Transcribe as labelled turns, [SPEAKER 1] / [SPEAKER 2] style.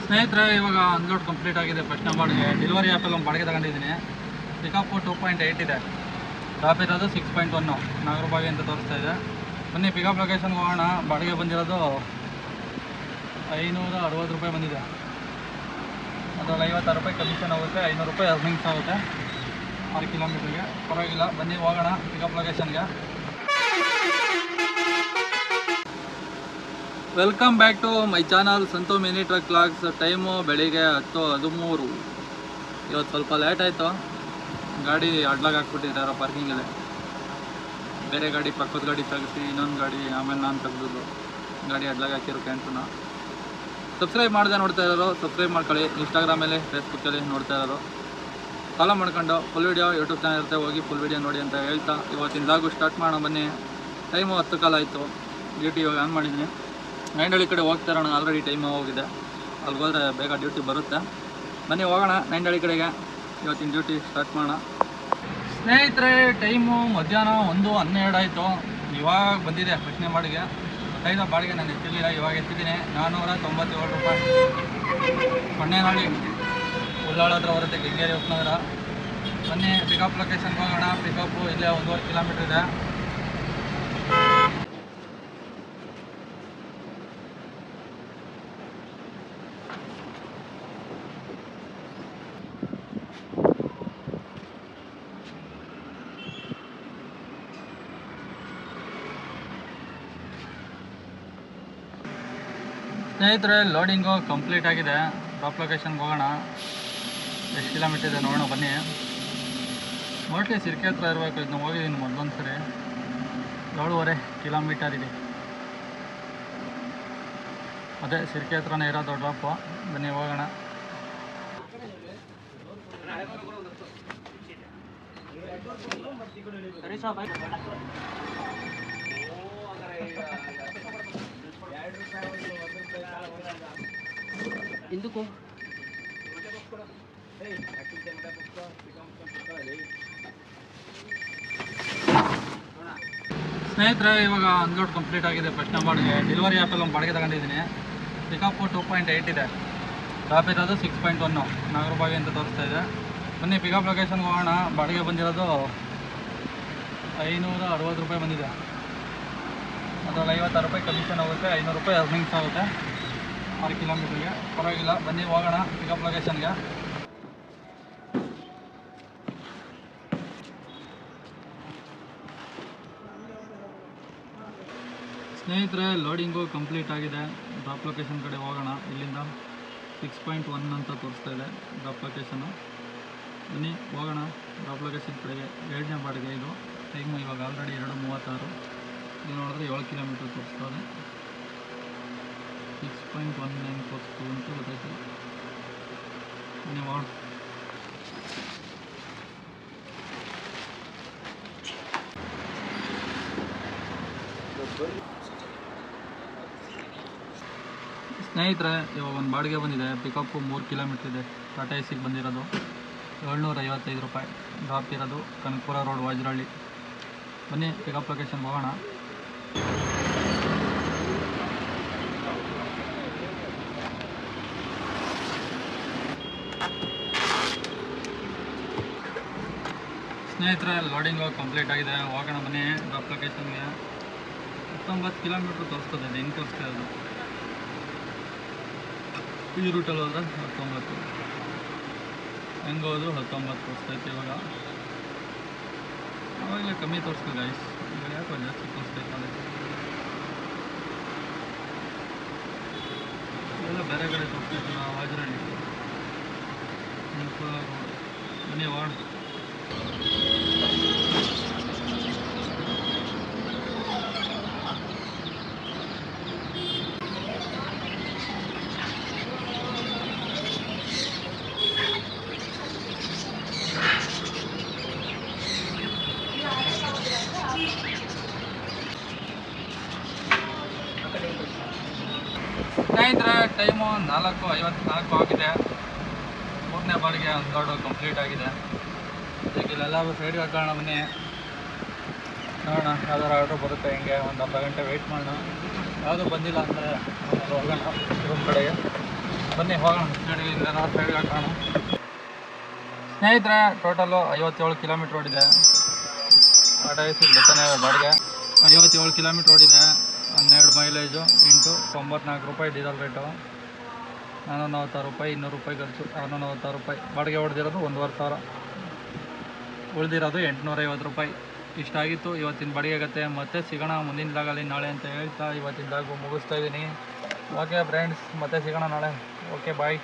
[SPEAKER 1] ಸ್ನೇಹಿತರೆ, ಇವಾಗ unload complete ಆಗಿದೆ. ಫಸ್ಟ್ ಬಾಡಿಗೆ ಡೆಲಿವರಿ ಆ್ಯಪಲ್ಲಿ ಒಂದು ಬಾಡಿಗೆ ತಗೊಂಡಿದ್ದೀನಿ. ಪಿಕಪ್ 2.8 ಇದೆ, ಡ್ರಾಪ್ ಇರೋದು 6.1 ನಾಗರಬಾವಿ ಅಂತ ತೋರಿಸ್ತಾ ಇದೆ. ಬನ್ನಿ ಪಿಕಪ್ ಲೊಕೇಶನ್ಗೆ ಹೋಗೋಣ. ಬಾಡಿಗೆ ಬಂದಿರೋದು 560 ರೂಪಾಯಿ ಬಂದಿದೆ. ಅದರಲ್ಲಿ 56 ರೂಪಾಯಿ ಕಮಿಷನ್ ಆಗುತ್ತೆ, 500 ರೂಪಾಯಿ ಅರ್ನಿಂಗ್ಸ್ ಆಗುತ್ತೆ 6 ಕಿಲೋಮೀಟ್ರಿಗೆ. ಪರವಾಗಿಲ್ಲ, ಬನ್ನಿ ಹೋಗೋಣ ಪಿಕಪ್ ಲೊಕೇಶನ್ಗೆ. Welcome back to my channel Santhu mini truck vlogs. Time ಬೆಳಿಗ್ಗೆ 10:13. ಇವತ್ತು ಸ್ವಲ್ಪ ಲೇಟ್ ಆಯಿತು. ಗಾಡಿ ಅಡ್ಲಾಗಿ ಹಾಕ್ಬಿಟ್ಟಿದ್ದಾರೆ ಯಾರೋ ಪಾರ್ಕಿಂಗಲ್ಲಿ. ಬೇರೆ ಗಾಡಿ ಪಕ್ಕದ ಗಾಡಿ ತೆಗೆಸಿ ಇನ್ನೊಂದು ಗಾಡಿ ಆಮೇಲೆ ನಾನು ತೆಗೆದು ಗಾಡಿ ಅಡ್ಲಾಗಿ ಹಾಕಿರೋ ಕ್ಯಾನ್ಸನ್ನ. ಸಬ್ಸ್ಕ್ರೈಬ್ ಮಾಡಿದೆ ನೋಡ್ತಾ ಇರೋರು ಸಬ್ಸ್ಕ್ರೈಬ್ ಮಾಡ್ಕೊಳ್ಳಿ. ಇನ್ಸ್ಟಾಗ್ರಾಮಲ್ಲಿ ಫೇಸ್ಬುಕ್ಕಲ್ಲಿ ನೋಡ್ತಾ ಇರೋರು ಫಾಲೋ ಮಾಡ್ಕೊಂಡು ಫುಲ್ ವೀಡಿಯೋ ಯೂಟ್ಯೂಬ್ ಚಾನಲ್ ಇರುತ್ತೆ, ಹೋಗಿ ಫುಲ್ ವೀಡಿಯೋ ನೋಡಿ ಅಂತ ಹೇಳ್ತಾ ಇವತ್ತಿನ ಲಾಗು ಸ್ಟಾರ್ಟ್ ಮಾಡೋಣ ಬನ್ನಿ. ಟೈಮು 10 ಕಾಲ ಆಯಿತು. ಡ್ಯೂಟಿ ಇವಾಗ ಆನ್ ಮಾಡಿದ್ದೀನಿ. ನೈಂಡಳ್ಳಿ ಕಡೆ ಹೋಗ್ತಾ ಇರೋಣ. ಆಲ್ರೆಡಿ ಟೈಮ್ ಹೋಗಿದೆ. ಅಲ್ಲಿಗೆ ಹೋದರೆ ಬೇಗ ಡ್ಯೂಟಿ ಬರುತ್ತೆ. ಬನ್ನಿ ಹೋಗೋಣ ನೈಂಡಳ್ಳಿ ಕಡೆಗೆ. ಇವತ್ತಿನ ಡ್ಯೂಟಿ ಸ್ಟಾರ್ಟ್ ಮಾಡೋಣ. ಸ್ನೇಹಿತರೆ, ಟೈಮು ಮಧ್ಯಾಹ್ನ 1:12 ಆಯಿತು. ಇವಾಗ ಬಂದಿದೆ ಪ್ರಶ್ನೆ ಬಾಡಿಗೆ. ಗೊತ್ತಾಯ್ತು ಬಾಡಿಗೆ ನಾನು ಎತ್ತಿರಲಿಲ್ಲ, ಇವಾಗ ಎತ್ತಿದ್ದೀನಿ. 497 ರೂಪಾಯಿ. ಹೊಣ್ಣೇನಹಳ್ಳಿ ಉಳ್ಳಾಳ ಹತ್ರ ಬರುತ್ತೆ, ಕೆಂಗೇರಿ ಉಪನಗರ. ಬನ್ನಿ ಪಿಕಪ್ ಲೊಕೇಶನ್ಗೆ ಹೋಗೋಣ. ಪಿಕಪ್ಪು ಇಲ್ಲೇ 1.5 ಕಿಲೋಮೀಟ್ರ್ ಇದೆ. ಸ್ನೇಹಿತರೆ, ಲೋಡಿಂಗು ಕಂಪ್ಲೀಟ್ ಆಗಿದೆ. ಡ್ರಾಪ್ ಲೊಕೇಶನ್ಗೆ ಹೋಗೋಣ. ಎಷ್ಟು ಕಿಲೋಮೀಟರ್ ಇದೆ ನೋಡೋಣ ಬನ್ನಿ. ಮೋಸ್ಟ್ಲಿ ಸಿರ್ಕೆ ಹತ್ರ ಇರಬೇಕು. ಇದನ್ನ ಹೋಗಿದ್ದೀನಿ ಮೊದಲೊಂದು ಸರಿ. 7.5 ಕಿಲೋಮೀಟರ್ ಇದೆ. ಅದೇ ಸಿರ್ಕೆ ಹತ್ರನೇ ಇರೋದು ಡ್ರಾಪು. ಬನ್ನಿ ಹೋಗೋಣ.
[SPEAKER 2] ఎందుకు
[SPEAKER 1] ಸ್ನೇಹಿತರೆ, ಇವಾಗ ಅನ್ಲೋಡ್ ಕಂಪ್ಲೀಟ್ ಆಗಿದೆ. ಫಸ್ಟ್ ಬಾಡಿಗೆ ಡೆಲಿವರಿ ಆ್ಯಪಲ್ಲಿ ಒಂದು ಬಾಡಿಗೆ ತಗೊಂಡಿದ್ದೀನಿ. ಪಿಕಪ್ 2.8 ಇದೆ, ಡ್ರಾಪ್ ಇರೋದು 6.1 ನಾಗರಬಾವಿ ಅಂತ ತೋರಿಸ್ತಾ ಇದೆ. ಬನ್ನಿ ಪಿಕಪ್ ಲೊಕೇಶನ್ಗೆ ಹೋಗೋಣ. ಬಾಡಿಗೆ ಬಂದಿರೋದು 560 ರೂಪಾಯಿ ಬಂದಿದೆ. ಅದರಲ್ಲಿ 56 ರೂಪಾಯಿ ಕಮಿಷನ್ ಆಗುತ್ತೆ, 500 ರೂಪಾಯಿ ಅರ್ನಿಂಗ್ಸ್ ಆಗುತ್ತೆ 6 ಕಿಲೋಮೀಟ್ರಿಗೆ. ಪರವಾಗಿಲ್ಲ, ಬನ್ನಿ ಹೋಗೋಣ ಪಿಕಪ್ ಲೊಕೇಶನ್ಗೆ. ಸ್ನೇಹಿತರೆ, ಲೋಡಿಂಗು ಕಂಪ್ಲೀಟ್ ಆಗಿದೆ. ಡ್ರಾಪ್ ಲೊಕೇಶನ್ ಕಡೆ ಹೋಗೋಣ. ಇಲ್ಲಿಂದ 6.1 ಅಂತ ತೋರಿಸ್ತಾ ಇದೆ ಡ್ರಾಪ್ ಲೊಕೇಶನ್ನು. ಬನ್ನಿ ಹೋಗೋಣ ಡ್ರಾಪ್ ಲೊಕೇಶನ್ ಕಡೆಗೆ. 2ನೇ ಬಾಡಿಗೆ ಇದು. ಟೈಮು ಇವಾಗ ಆಲ್ರೆಡಿ 2:36. ಇಲ್ಲಿ ನೋಡಿದ್ರೆ 7 ಕಿಲೋಮೀಟ್ರ್ ತೋರಿಸ್ತಾ ಇದೆ. 6.19 ತೋರಿಸ್ತು ಅಂತ ಗೊತ್ತಾಯ್ತು. ನೀವು ಸ್ನೇಹಿತರೆ, ಇವಾಗ ಒಂದು ಬಾಡಿಗೆ ಬಂದಿದೆ. ಪಿಕಪ್ಪು 3 ಕಿಲೋಮೀಟ್ರ್ ಇದೆ. ಟಾಟಾ ಎಸಿಗೆ ಬಂದಿರೋದು 755 ರೂಪಾಯಿ. ಡ್ರಾಪ್ ಇರೋದು ಕನಕಪುರ ರೋಡ್, ವಾಜರಹಳ್ಳಿ. ಬನ್ನಿ ಪಿಕಪ್ ಲೊಕೇಶನ್ಗೆ ಹೋಗೋಣ. ಸ್ನೇಹಿತರೆ, ಲೋಡಿಂಗು ಕಂಪ್ಲೀಟ್ ಆಗಿದೆ. ಹೋಗೋಣ ಬನ್ನಿ ಡ್ರಾಪ್ ಲೊಕೇಶನ್ಗೆ. 19 ಕಿಲೋಮೀಟ್ರ್ ತೋರಿಸ್ತದೆ. ಇದು ಹೆಂಗೆ ತೋರಿಸ್ತಾ ಇರೋದು? ಈ ರೂಟಲ್ಲಿ ಹೋದರೆ 19, ಹೆಂಗೆ ಹೋದ್ರು 19 ತೋರಿಸ್ತೈತೆ. ಇವಾಗ ಅವಾಗಲೇ ಕಮ್ಮಿ ತೋರಿಸ್ತು ಗೈಸ್. ಇವಾಗ ಯಾಕೋ ಜಾಸ್ತಿ ತೋರಿಸ್ತೈತೆ. ಎಲ್ಲ ಬೇರೆ ಕಡೆ ತೋರಿಸ್ತೈತಲ್ಲ, ವಾಜರಹಳ್ಳಿ ಬನ್ನಿ ಹೋಗೋಣ. ಸ್ನೇಹಿತರೆ, ಟೈಮು 4:54 ಆಗಿದೆ. 3ನೇ ಬಾಡಿಗೆ ಅನ್ಲೋಡು ಕಂಪ್ಲೀಟ್ ಆಗಿದೆ. ಈಗ ಇಲ್ಲೆಲ್ಲರೂ ಸೈಡ್ಗೆ ಹಾಕೋಣ ಬನ್ನಿ. ನೋಡೋಣ ಯಾವ್ದಾರು ಆರ್ಡ್ರ್ ಬರುತ್ತೆ. ಹಿಂಗೆ ಒಂದು ಅರ್ಧ ಗಂಟೆ ವೆಯ್ಟ್ ಮಾಡೋಣ. ಯಾವುದೂ ಬಂದಿಲ್ಲ ಅಂದರೆ ಹೋಗೋಣ ರೂಮ್ ಕಡೆಗೆ. ಬನ್ನಿ ಹೋಗೋಣ ಗಾಡಿಯಿಂದ ಸೈಡ್ಗೆ ಹಾಕೋಣ. ಸ್ನೇಹಿತರೆ, ಟೋಟಲು 57 ಕಿಲೋಮೀಟ್ರ್ ಓಡಿದೆ. ಟಾಟಾ ಎಸಿ ಬೆತ್ತನೆ ಬಾಡಿಗೆ 57 ಕಿಲೋಮೀಟ್ರ್ ಓಡಿದೆ. 12 ಮೈಲೇಜು ಇಂಟು 94 ರೂಪಾಯಿ ಡೀಸೆಲ್ ರೇಟು. 446 ರೂಪಾಯಿ, 200 ರೂಪಾಯಿ ಖರ್ಚು, 646 ರೂಪಾಯಿ ಬಾಡಿಗೆ ಹೊಡೆದಿರೋದು 1500. ಉಳಿದಿರೋದು 850 ರೂಪಾಯಿ. ಇಷ್ಟಾಗಿತ್ತು ಇವತ್ತಿನ ಬಾಡಿಗೆ ಕತೆ. ಮತ್ತೆ ಸಿಗೋಣ ಮುಂದಿನ ಲಾಗಲ್ಲಿ ನಾಳೆ ಅಂತ ಹೇಳ್ತಾ ಇವತ್ತಿನ ಲಾಗು ಮುಗಿಸ್ತಾ ಇದ್ದೀನಿ. ಓಕೆ ಫ್ರೆಂಡ್ಸ್, ಮತ್ತೆ ಸಿಗೋಣ ನಾಳೆ. ಓಕೆ ಬಾಯ್.